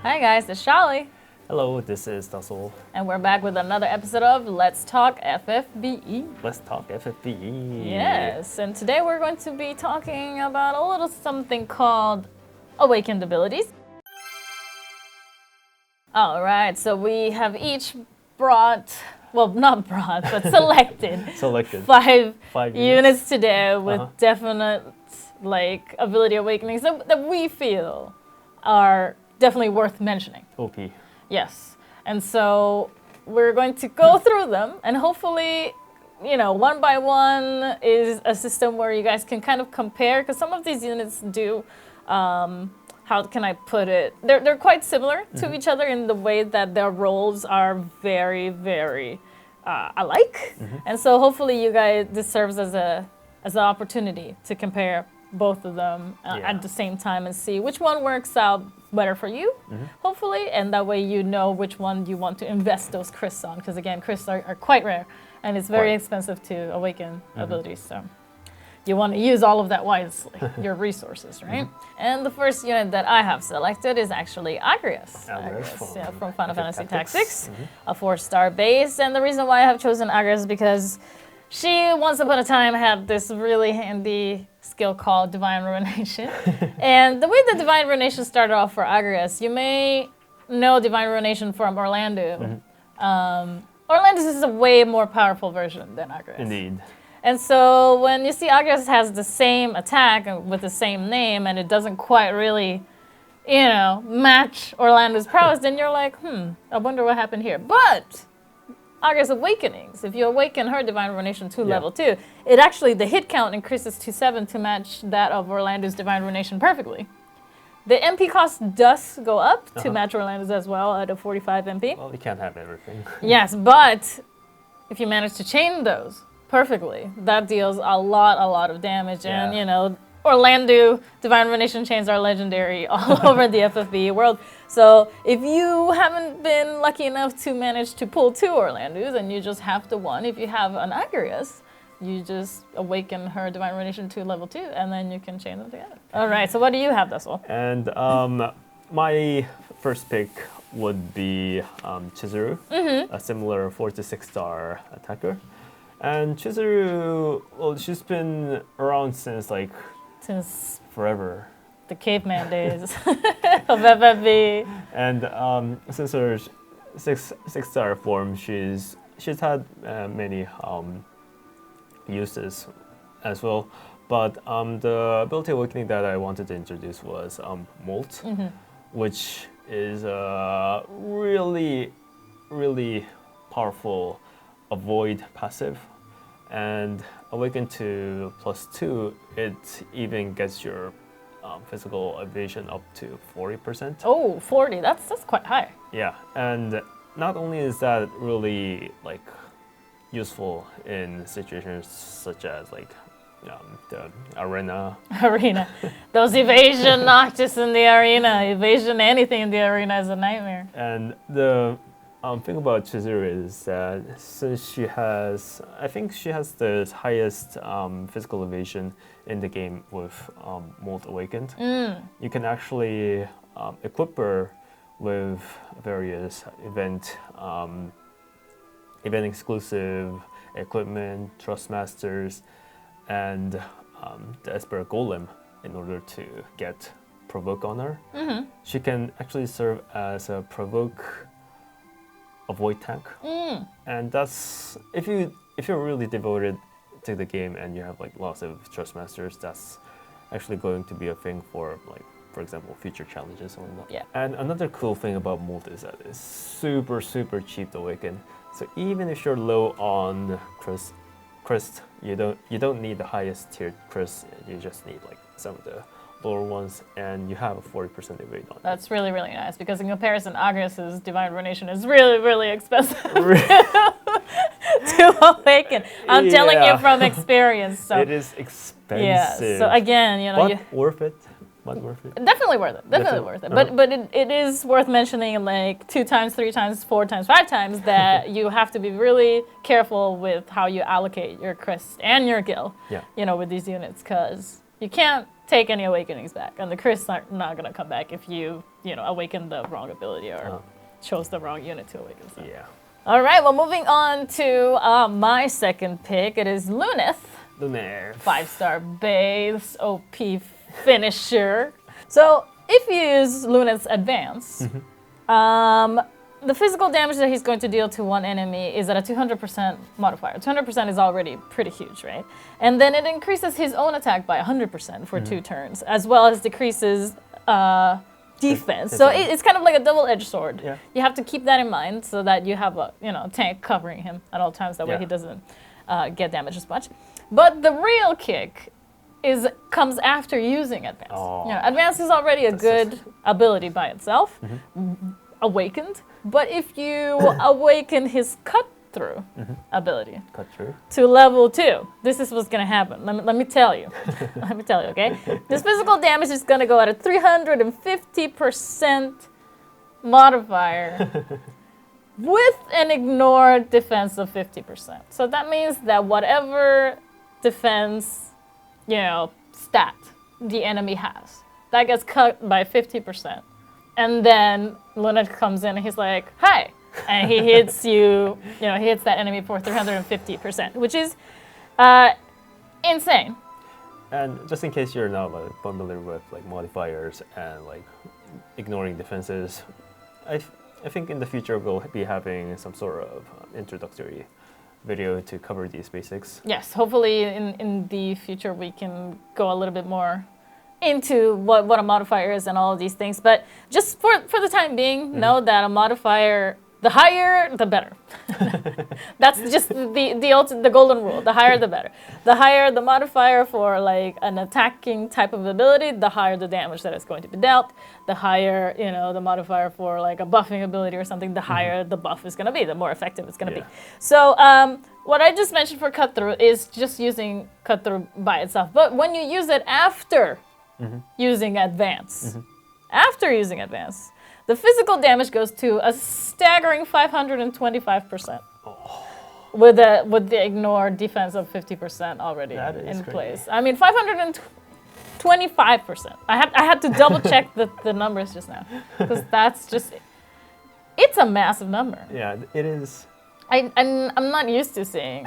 Hi guys, it's Shali, Hello, this is Tussle. and we're back with another episode of Let's Talk FFBE. Let's talk FFBE. Yes, and today we're going to be talking about a little something called awakened abilities. All right, so we have each brought, well, not brought, but selected Selected. five Five units today with Uh-huh. definite ability awakenings that we feel are definitely worth mentioning. OP. Yes. And so we're going to go through them, and hopefully, one by one is a system where you guys can kind of compare, because some of these units do, how can I put it? They're quite similar to each other in the way that their roles are very, very alike. And so hopefully you guys, this serves as an opportunity to compare both of them at the same time and see which one works out better for you, hopefully, and that way you know which one you want to invest those crysts on, because again, crysts are quite rare, and it's very expensive to awaken abilities, so you want to use all of that wisely, your resources, right? And the first unit that I have selected is actually Agrias. From Final Fantasy Tactics, a 4-star base, and the reason why I have chosen Agrias is because she, once upon a time, had this really handy skill called Divine Ruination. And the way that Divine Ruination started off for Agrias, you may know Divine Ruination from Orlando. Orlando's is a way more powerful version than Agrias. Indeed. And so when you see Agrias has the same attack with the same name and it doesn't quite really, match Orlando's prowess, then you're like, I wonder what happened here. But Agrias Awakenings, if you awaken her Divine Ruination to level 2, it actually, the hit count increases to 7 to match that of Orlando's Divine Ruination perfectly. The MP cost does go up to match Orlando's as well at a 45 MP. Well, you can't have everything. Yes, but if you manage to chain those perfectly, that deals a lot of damage. Yeah. And, Orlando Divine Ruination chains are legendary all over the FFBE world. So if you haven't been lucky enough to manage to pull 2 Orlandos and you just have the one, if you have an Agrias, you just awaken her Divine Ruination to level 2 and then you can chain them together. All right, so what do you have, Dussel? And my first pick would be Chizuru, a similar 4 to 6-star attacker. And Chizuru, well, she's been around since Since forever. the caveman days of FFB. And since her 6-star form, she's had many uses as well. But the ability awakening that I wanted to introduce was Molt, which is a really, really powerful avoid passive. And awaken to +2, it even gets your physical evasion up to 40%. Oh, 40, that's quite high. Yeah, and not only is that really useful in situations such as the arena. Arena. Those evasion noctis in the arena. Evasion anything in the arena is a nightmare. And the thing about Chizuru is that since I think she has the highest physical evasion in the game with Molt Awakened. You can actually equip her with various event exclusive equipment, Trustmasters, and the Esper Golem in order to get Provoke on her. She can actually serve as a Provoke avoid tank, and that's if you're really devoted to the game and you have lots of Trustmasters, that's actually going to be a thing for example future challenges or whatnot. Yeah. And another cool thing about Molt is that it's super cheap to awaken. So even if you're low on Crest, you don't need the highest tiered Crest. You just need some of the lower ones, and you have a 40% evade on it. That's really, really nice, because in comparison, Agrias' Divine Ruination is really, really expensive to awaken. I'm telling you from experience. So. It is expensive. Yeah, so again, but worth it. But worth it. Definitely worth it. Definitely worth it. But it is worth mentioning 2 times, 3 times, 4 times, 5 times that you have to be really careful with how you allocate your crest and your gil. Yeah. With these units, because You can't take any awakenings back, and the crit's not gonna come back if you awaken the wrong ability or chose the wrong unit to awaken. So. Yeah. All right, well, moving on to my second pick. It is Luneth. Lunaire. 5-star base, OP finisher. So if you use Luneth's advance, the physical damage that he's going to deal to one enemy is at a 200% modifier. 200% is already pretty huge, right? And then it increases his own attack by 100% for 2 turns, as well as decreases defense. So it's kind of like a double-edged sword. Yeah. You have to keep that in mind so that you have a tank covering him at all times. That way he doesn't get damaged as much. But the real kick comes after using advance. Oh. Advance is already a good ability by itself, awakened. But if you awaken his cut through ability Cut through. to level 2, this is what's gonna happen. Let me tell you. Let me tell you, okay? This physical damage is gonna go at a 350% modifier with an ignored defense of 50%. So that means that whatever defense, stat the enemy has, that gets cut by 50%. And then Luneth comes in and he's like, hi. And he hits you, he hits that enemy for 350%, which is insane. And just in case you're not familiar with modifiers and ignoring defenses, I think in the future we'll be having some sort of introductory video to cover these basics. Yes, hopefully in the future we can go a little bit more into what a modifier is and all of these things. But just for the time being, know that a modifier, the higher, the better. That's just the golden rule. The higher, the better. The higher the modifier for an attacking type of ability, the higher the damage that is going to be dealt. The higher, the modifier for a buffing ability or something, the higher the buff is going to be, the more effective it's going to be. So what I just mentioned for cut through is just using cut through by itself. But when you use it after using advance, the physical damage goes to a staggering 525%. With the ignore defense of 50% already in place. I mean, 525%. I had to double check the numbers just now, because that's just, it's a massive number. Yeah, it is. I'm not used to seeing,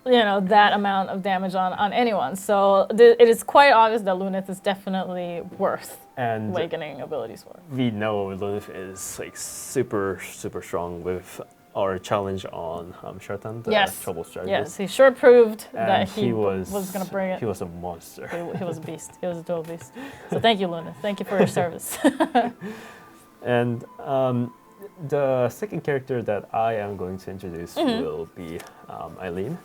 that amount of damage on anyone. So it is quite obvious that Luneth is definitely worth awakening abilities for. We know Luneth is super strong with our challenge on Shartan, the trouble strategist. Yes, he sure proved and that he was going to bring it. He was a monster. He was a beast. He was a total beast. So thank you, Luneth. Thank you for your service. And the second character that I am going to introduce will be Eileen,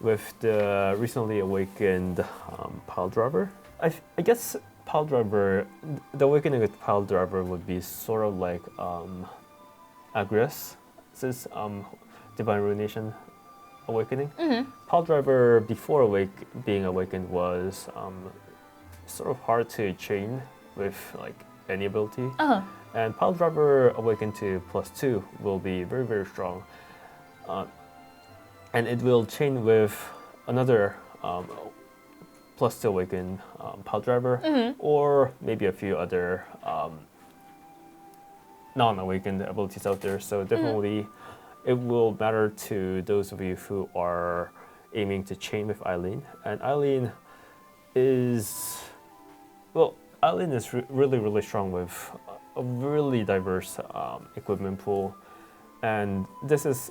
with the recently awakened Pile Driver. I guess Pile Driver, the awakening with Pile Driver would be sort of like Agrias' Divine Ruination awakening. Pile Driver before being awakened was sort of hard to chain with any ability. And Pile Driver awakened to +2 will be very strong. And it will chain with another +2 awakened Pile Driver, or maybe a few other non-awakened abilities out there. So definitely it will matter to those of you who are aiming to chain with Eileen. And Eileen is really strong with a really diverse equipment pool, and this is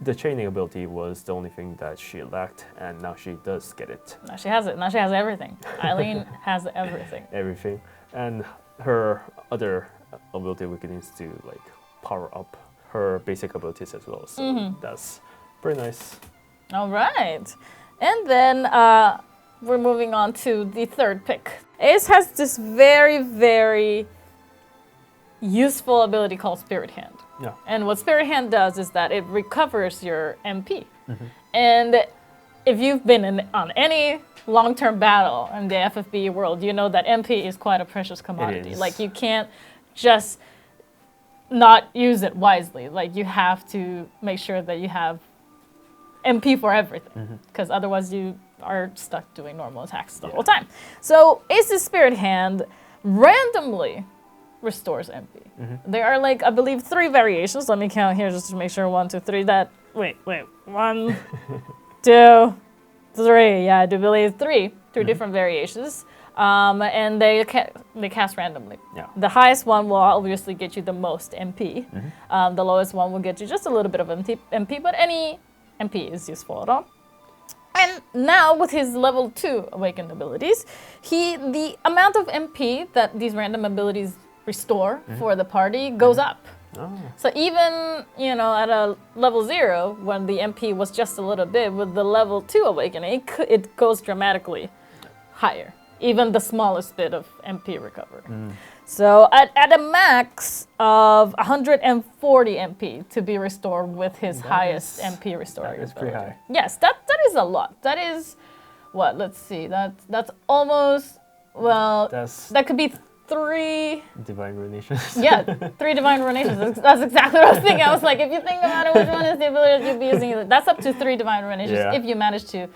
the chaining ability was the only thing that she lacked, and now she does get it. Now she has it. Now she has everything. Eileen has everything. Everything, and her other ability awakenings to power up her basic abilities as well. So that's pretty nice. All right, and then we're moving on to the third pick. Ace has this very useful ability called Spirit Hand. Yeah. And what Spirit Hand does is that it recovers your MP. And if you've been on any long-term battle in the FFB world, you know that MP is quite a precious commodity. It is. You can't just not use it wisely. You have to make sure that you have MP for everything, because otherwise you are stuck doing normal attacks the whole time. So Ace's Spirit Hand randomly restores MP. There are like, I believe, 3 variations. Let me count here just to make sure. 1, 2, 3. Wait. 1, 2, 3. Yeah, I do believe 3 different variations. And they cast randomly. Yeah. The highest one will obviously get you the most MP. The lowest one will get you just a little bit of MP, but any MP is useful at all. And now with his level 2 awakened abilities, the amount of MP that these random abilities restore for the party goes up. Oh. So even, at a level 0, when the MP was just a little bit, with the level 2 awakening, it goes dramatically higher. Even the smallest bit of MP recovery. So at a max of 140 MP to be restored with his highest MP restoring That is ability. pretty high. Yes, that is a lot. That is, what, let's see, that's almost, well, That's that could be 3, divine ruinations. yeah, 3 divine ruinations. That's exactly what I was thinking. I was like, if you think about it, which one is the ability that you'll be using? That's up to 3 divine ruinations if you manage to,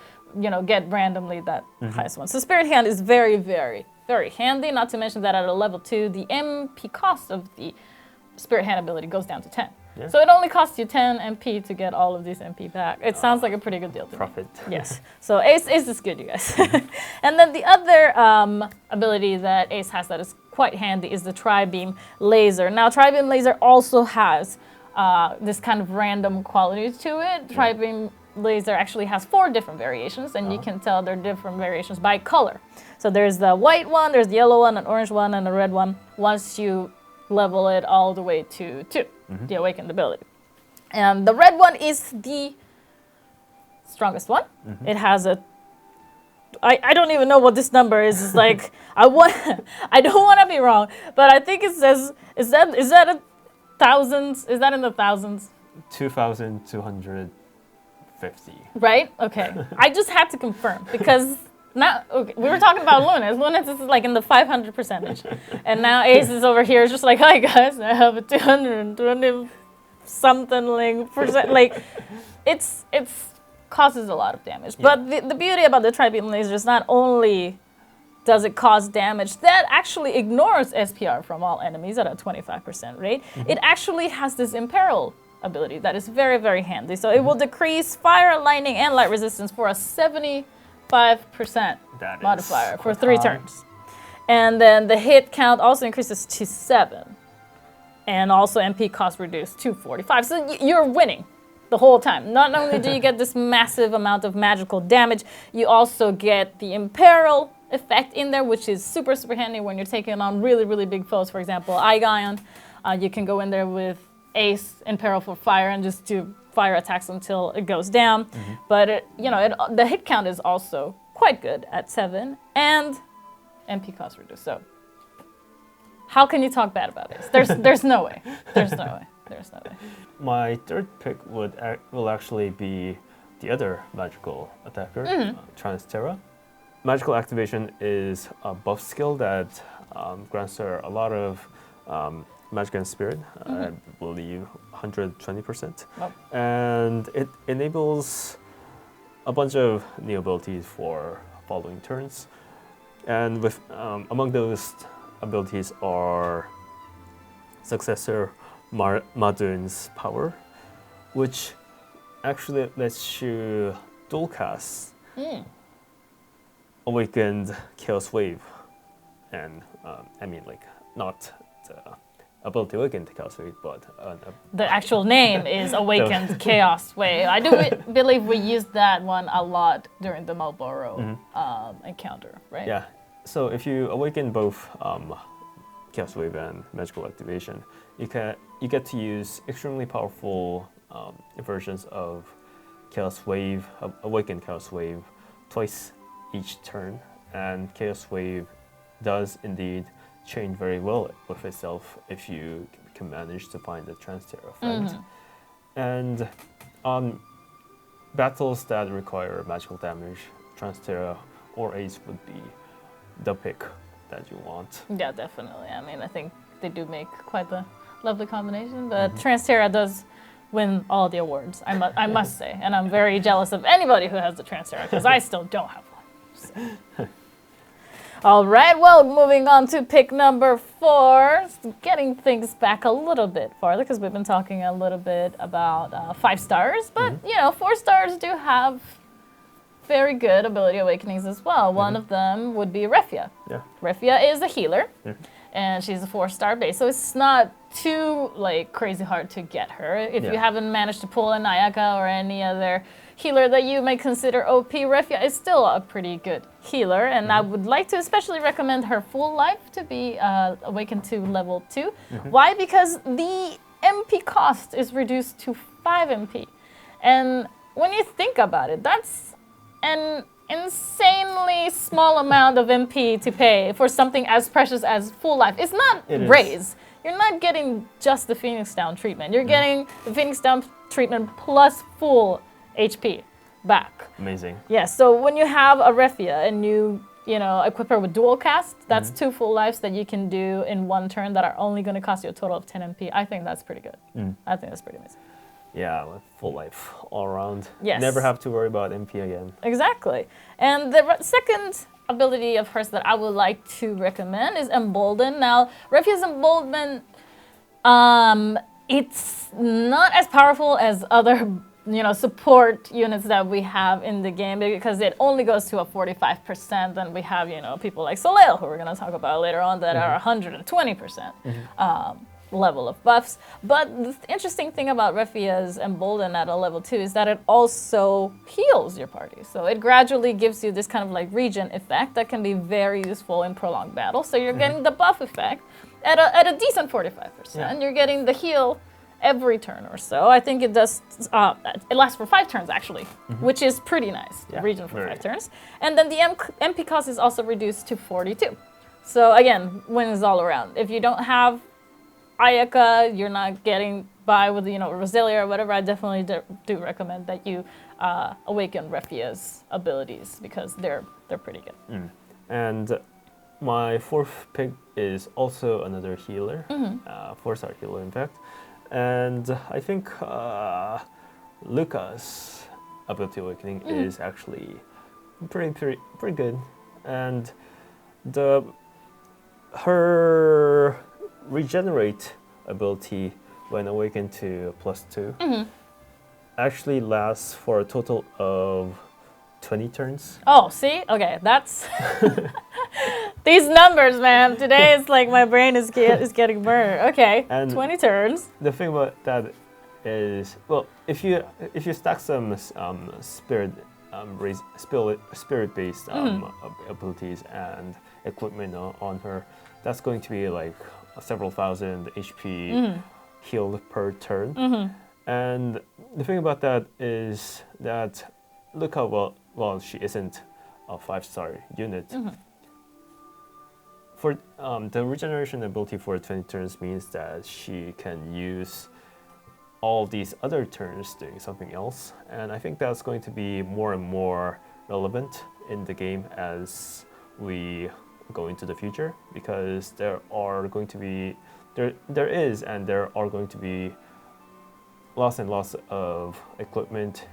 get randomly that highest one. So Spirit Hand is very, very, very handy. Not to mention that at a level 2, the MP cost of the Spirit Hand ability goes down to 10. Yeah. So it only costs you 10 MP to get all of these MP back. It sounds like a pretty good deal to me. Profit. Yes. So Ace is good, you guys. And then the other ability that Ace has that is quite handy is the Tri-Beam Laser. Now, Tri-Beam Laser also has this kind of random quality to it. Tri-Beam Laser actually has 4 different variations, and you can tell they're different variations by color. So there's the white one, there's the yellow one, an orange one, and a red one. Once you level it all the way to 2, the awakened ability. And the red one is the strongest one. It has I don't even know what this number is. It's like I don't want to be wrong, but I think it says is that a thousands? Is that in the thousands? 2,250. Right? Okay. I just had to confirm because now we were talking about Lunas. Lunas is like in the 500%, and now Ace is over here just like, hi guys, I have a 220 something like percent. Like it's causes a lot of damage. Yeah. But the beauty about the Tri-Beam Laser is not only does it cause damage, that actually ignores SPR from all enemies at a 25% rate. It actually has this Imperil ability that is very, very handy. So it will decrease fire, lightning, and light resistance for a 75% That modifier is for quite 3 high. turns. And then the hit count also increases to 7. And also MP cost reduced to 45. So you're winning the whole time. Not only do you get this massive amount of magical damage, you also get the Imperil effect in there, which is super, super handy when you're taking on really, really big foes. For example, Aigion, you can go in there with Ace, Imperil for fire, and just do fire attacks until it goes down. But the hit count is also quite good at 7, and MP cost reduced. So how can you talk bad about Ace? There's no way. There's no way. There's no way. My third pick will actually be the other magical attacker, Transterra. Magical activation is a buff skill that grants her a lot of magic and spirit, I believe 120%. Wow. And it enables a bunch of new abilities for following turns. And with among those abilities are Successor Madun's power, which actually lets you dual cast Awakened Chaos Wave, and not the ability to awaken the Chaos Wave, but The actual name is Awakened Chaos Wave. I do believe we used that one a lot during the Malboro encounter, right? yeah. So if you awaken both Chaos Wave and Magical Activation, you get to use extremely powerful versions of Chaos Wave, Awakened Chaos Wave, twice each turn, and Chaos Wave does indeed change very well with itself if you can manage to find the Transterra friend. And on battles that require magical damage, Transterra or Ace would be the pick that you want. Yeah, definitely. I mean, I think they do make quite the lovely combination, but Transterra does win all the awards. I must say, and I'm very jealous of anybody who has the Transterra because I still don't have one. So. All right, well, moving on to pick number 4, getting things back a little bit farther because we've been talking a little bit about 5 stars, but 4 stars do have very good ability awakenings as well. One of them would be Refia. Yeah. Refia is a healer, and she's a 4-star base, so it's not too crazy hard to get her. If you haven't managed to pull a Nayaka or any other healer that you may consider OP, Refia is still a pretty good healer, and I would like to especially recommend her full life to be awakened to level 2. Why? Because the MP cost is reduced to 5 MP, and when you think about it, that's an insanely small amount of MP to pay for something as precious as full life. It's not raise. You're not getting just the Phoenix Down treatment. You're getting the Phoenix Down treatment plus full HP back. Amazing. Yeah, so when you have a Refia and you equip her with dual cast, that's 2 full lives that you can do in 1 turn that are only going to cost you a total of 10 MP. I think that's pretty good. I think that's pretty amazing. Yeah, full life all around. Yes. Never have to worry about MP again. Exactly. And the second ability of hers that I would like to recommend is Embolden. Now, Refia's Emboldenment, it's not as powerful as other support units that we have in the game because it only goes to a 45%, and we have, people like Soleil, who we're going to talk about later on, that are 120%. Level of buffs. But the interesting thing about Refia's Embolden at a level 2 is that it also heals your party. So it gradually gives you this kind of regen effect that can be very useful in prolonged battle. So you're getting the buff effect at a decent 45%. Yeah. You're getting the heal every turn or so. I think it does, it lasts for 5 turns actually, which is pretty nice, the regen for 5 turns. And then the MP cost is also reduced to 42. So again, wins all around. If you don't have Ayaka, you're not getting by with Roselia or whatever, I definitely do recommend that you awaken Refia's abilities because they're pretty good. And my 4th pick is also another healer, 4-star healer in fact, and I think Luca's ability awakening is actually pretty good, and her regenerate ability when awakened to +2 actually lasts for a total of 20 turns. Oh, see? Okay, that's these numbers, man. Today it's like my brain is getting burned. Okay, and 20 turns. The thing about that is, well, if you stack some spirit-based abilities and equipment on her, that's going to be several thousand HP healed per turn. And the thing about that is that look how well she isn't a 5-star unit. For the regeneration ability for 20 turns means that she can use all these other turns doing something else, and I think that's going to be more and more relevant in the game as we go into the future, because there are going to be lots and lots of equipment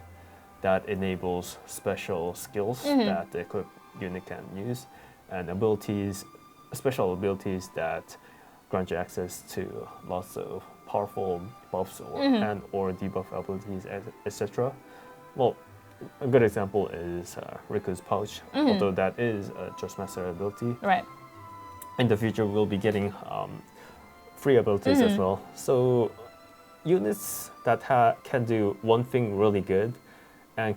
that enables special skills that the equipped unit can use, and special abilities that grant you access to lots of powerful buffs or debuff abilities, etc. Well, a good example is Riku's Pouch, although that is a Trustmaster ability. Right. In the future, we'll be getting free abilities as well. So units that can do one thing really good and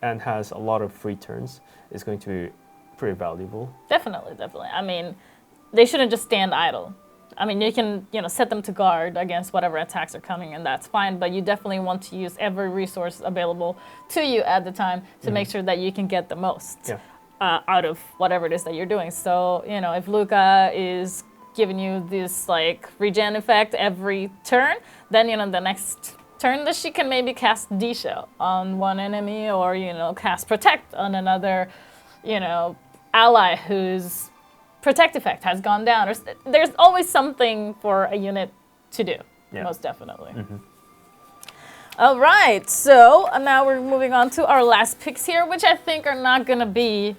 has a lot of free turns is going to be pretty valuable. Definitely. I mean, they shouldn't just stand idle. I mean, you can set them to guard against whatever attacks are coming, and that's fine. But you definitely want to use every resource available to you at the time to make sure that you can get the most out of whatever it is that you're doing. So if Luca is giving you this regen effect every turn, then the next turn that she can maybe cast D-Shell on one enemy, or cast Protect on another ally whose Protect effect has gone down. There's always something for a unit to do, most definitely. All right, so now we're moving on to our last picks here, which I think are not going to be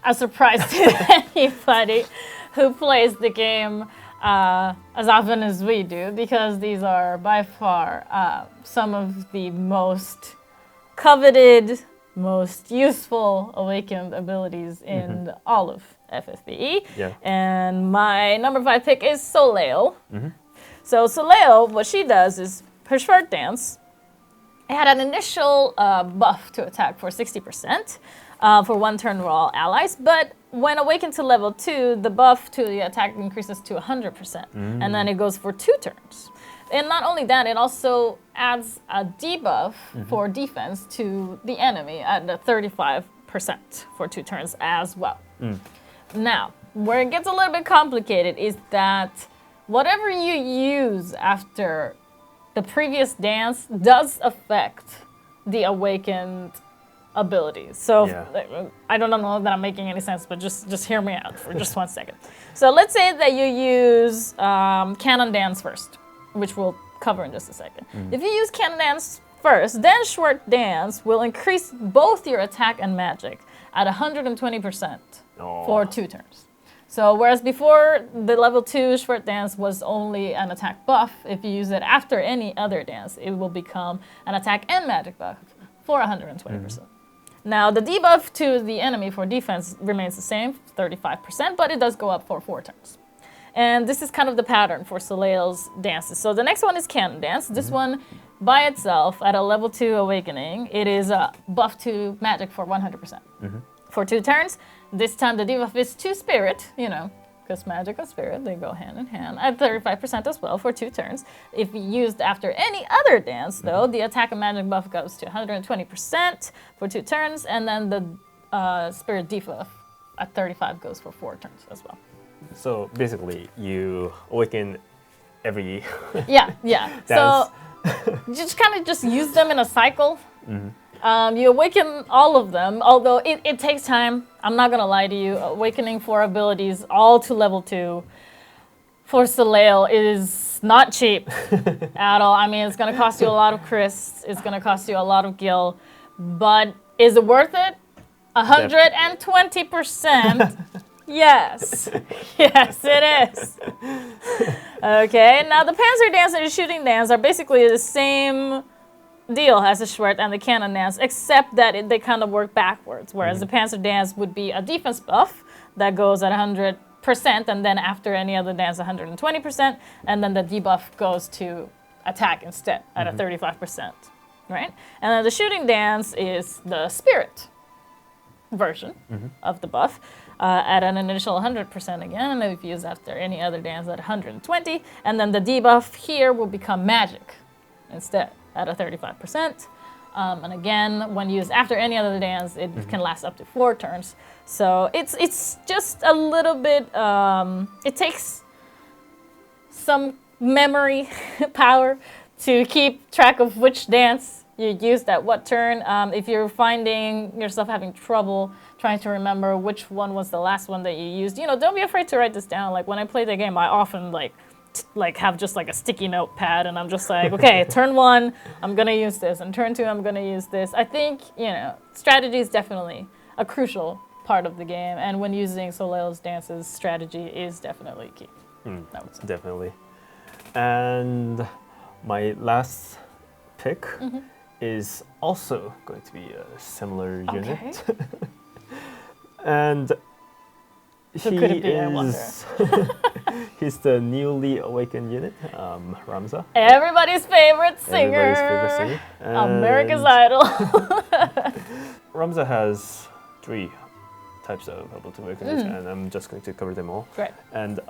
a surprise to anybody who plays the game as often as we do, because these are by far some of the most coveted, most useful awakened abilities in all of FFBE. Yeah. And my number 5 pick is Soleil. So Soleil, what she does is her short dance. It had an initial buff to attack for 60% for 1 turn for all allies, but when awakened to level 2, the buff to the attack increases to 100%, and then it goes for 2 turns. And not only that, it also adds a debuff for defense to the enemy at the 35% for 2 turns as well. Now, where it gets a little bit complicated is that whatever you use after the previous dance does affect the awakened abilities. So I don't know that I'm making any sense, but just hear me out for just 1 second. So let's say that you use Cannon Dance first, which we'll cover in just a second. If you use Cannon Dance first, then Short Dance will increase both your attack and magic at 120% for 2 turns. So whereas before the level 2 Short Dance was only an attack buff, if you use it after any other dance, it will become an attack and magic buff for 120%. Now the debuff to the enemy for defense remains the same, 35%, but it does go up for 4 turns. And this is kind of the pattern for Soleil's dances. So the next one is Cannon Dance. This one by itself at a level 2 awakening, it is a buff to magic for 100%. For 2 turns. This time the debuff is to spirit, because magic and spirit, they go hand in hand, at 35% as well for 2 turns. If used after any other dance, though, the attack and magic buff goes to 120% for 2 turns, and then the spirit debuff at 35 goes for 4 turns as well. So basically, you awaken every Yeah. dance. So you just kind of just use them in a cycle. You awaken all of them, although it takes time. I'm not going to lie to you. Awakening 4 abilities all to level 2 for Soleil is not cheap at all. I mean, it's going to cost you a lot of crysts. It's going to cost you a lot of gil. But is it worth it? 120%. Yes. Yes, it is. Okay, now the Panzer Dance and the Shooting Dance are basically the same deal as the Schwert and the Cannon Dance, except that they kind of work backwards, whereas the Panzer Dance would be a defense buff that goes at 100%, and then after any other dance, 120%, and then the debuff goes to attack instead at a 35%, right? And then the Shooting Dance is the spirit version of the buff at an initial 100% again, and if used after any other dance at 120, and then the debuff here will become magic instead at a 35%. And again, when used after any other dance, it can last up to 4 turns. So it's just a little bit, it takes some memory power to keep track of which dance you used at what turn. If you're finding yourself having trouble trying to remember which one was the last one that you used, don't be afraid to write this down. Like when I play the game, I often have just like a sticky notepad, and I'm just like, okay, turn 1, I'm gonna use this, and turn 2, I'm gonna use this. I think, strategy is definitely a crucial part of the game, and when using Soleil's dances, strategy is definitely key. I would say. Definitely. And my last pick is also going to be a similar unit. And Who could it be, I wonder? He's the newly awakened unit, Ramza. Everybody's favorite singer. Everybody's favorite singer. America's Idol. Ramza has 3 types of ability awakenings, and I'm just going to cover them all. Great. And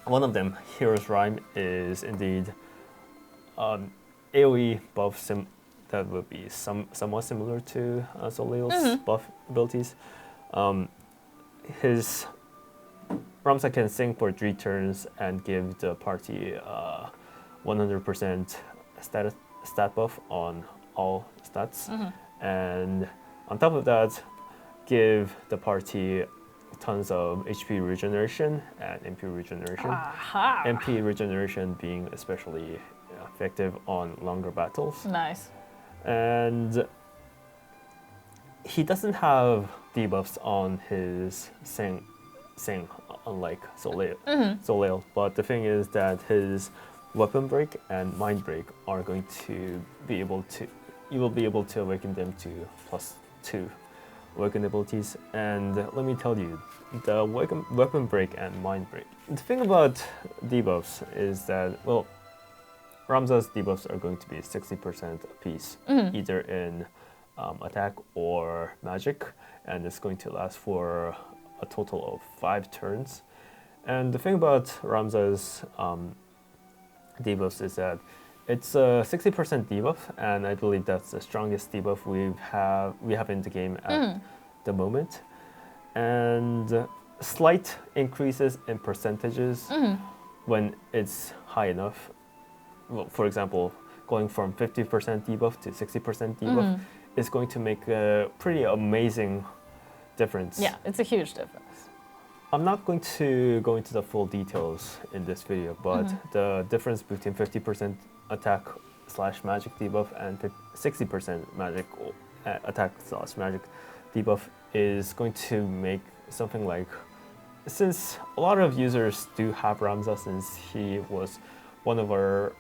one of them, Hero's Rhyme, is indeed AoE buff that would be somewhat similar to Soleil's buff abilities. His Ramza can sing for 3 turns and give the party 100% stat buff on all stats. And on top of that, give the party tons of HP regeneration and MP regeneration. MP regeneration being especially effective on longer battles. Nice. And he doesn't have debuffs on his Sing, unlike Soleil. But the thing is that his Weapon Break and Mind Break are going to be able to, you will be able to awaken them to +2 awaken abilities. And let me tell you, the Weapon Break and Mind Break. The thing about debuffs is that, well, Ramza's debuffs are going to be 60% apiece, either in attack or magic, and it's going to last for a total of 5 turns. And the thing about Ramza's debuffs is that it's a 60% debuff, and I believe that's the strongest debuff we have in the game at the moment. And slight increases in percentages when it's high enough. Well, for example, going from 50% debuff to 60% debuff is going to make a pretty amazing difference. Yeah, it's a huge difference. I'm not going to go into the full details in this video, but the difference between 50% attack / magic debuff and 60% magic attack / magic debuff is going to make something like, since a lot of users do have Ramza, since he was one of our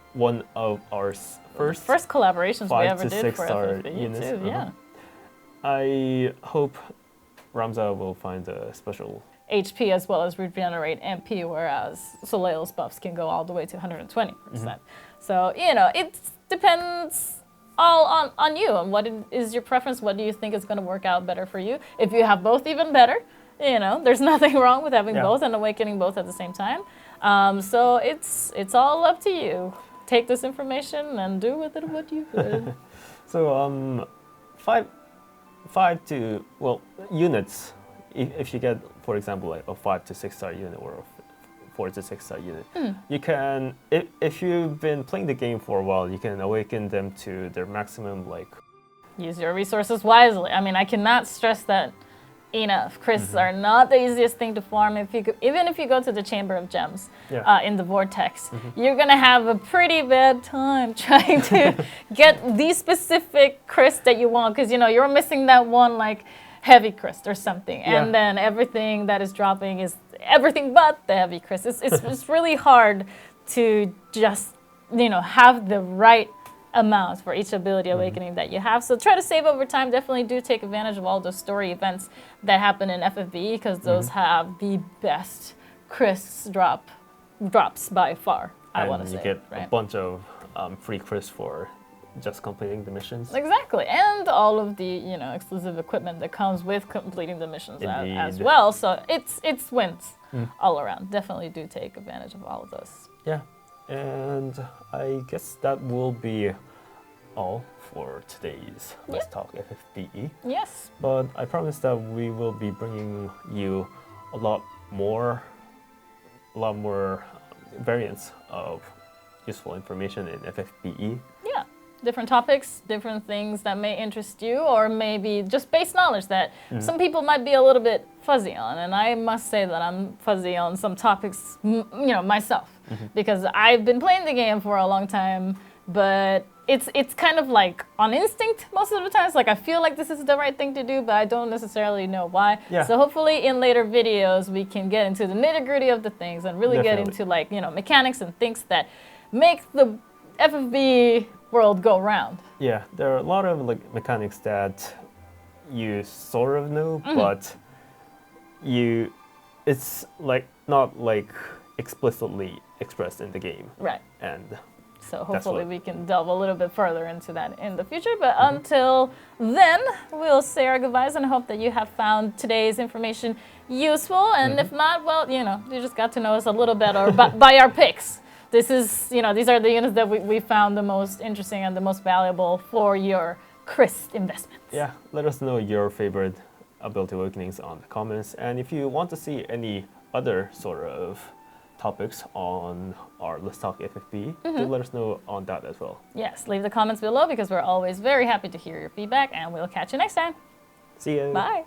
first collaborations we 5 ever to did 6 for star FFB units. too, yeah. I hope Ramza will find a special HP as well as regenerate MP, whereas Soleil's buffs can go all the way to 120%. So, you know, it depends all on you and what is your preference. What do you think is going to work out better for you? If you have both, even better. You know, there's nothing wrong with having both and awakening both at the same time. So it's all up to you. Take this information and do with it what you could. So 5 to, well, units. If you get, for example, like a 5 to 6 star unit or a 4 to 6 star unit, you can, if you've been playing the game for a while, you can awaken them to their maximum, like. Use your resources wisely. I mean, I cannot stress that enough. Crysts are not the easiest thing to farm. Even if you go to the Chamber of Gems in the Vortex, you're gonna have a pretty bad time trying to get the specific cryst that you want, because you know you're missing that one like heavy cryst or something, and then everything that is dropping is everything but the heavy cryst. It's really hard to just have the right amount for each ability awakening that you have. So try to save over time. Definitely do take advantage of all those story events that happen in FFB, because those have the best crysts drops by far. I want to say. You get a bunch of free crysts for just completing the missions. Exactly, and all of the exclusive equipment that comes with completing the missions as well. So it's wins all around. Definitely do take advantage of all of those. Yeah. And I guess that will be all for today's Let's Talk FFBE. Yes. But I promise that we will be bringing you a lot more variants of useful information in FFBE. Yeah. Different topics, different things that may interest you, or maybe just base knowledge that some people might be a little bit fuzzy on. And I must say that I'm fuzzy on some topics, myself, because I've been playing the game for a long time, but it's kind of like on instinct most of the times. Like I feel like this is the right thing to do, but I don't necessarily know why. Yeah. So hopefully in later videos we can get into the nitty-gritty of the things and really get into like mechanics and things that make the FFB world go round. Yeah, there are a lot of like mechanics that you sort of know, but it's like not like explicitly expressed in the game. Right. And so hopefully we can delve a little bit further into that in the future. But until then, we'll say our goodbyes and hope that you have found today's information useful. And if not, well, you just got to know us a little bit or by our picks. This is, these are the units that we found the most interesting and the most valuable for your cryst investments. Yeah, let us know your favorite ability awakenings on the comments. And if you want to see any other sort of topics on our Let's Talk FFB, do let us know on that as well. Yes, leave the comments below because we're always very happy to hear your feedback, and we'll catch you next time. See you. Bye.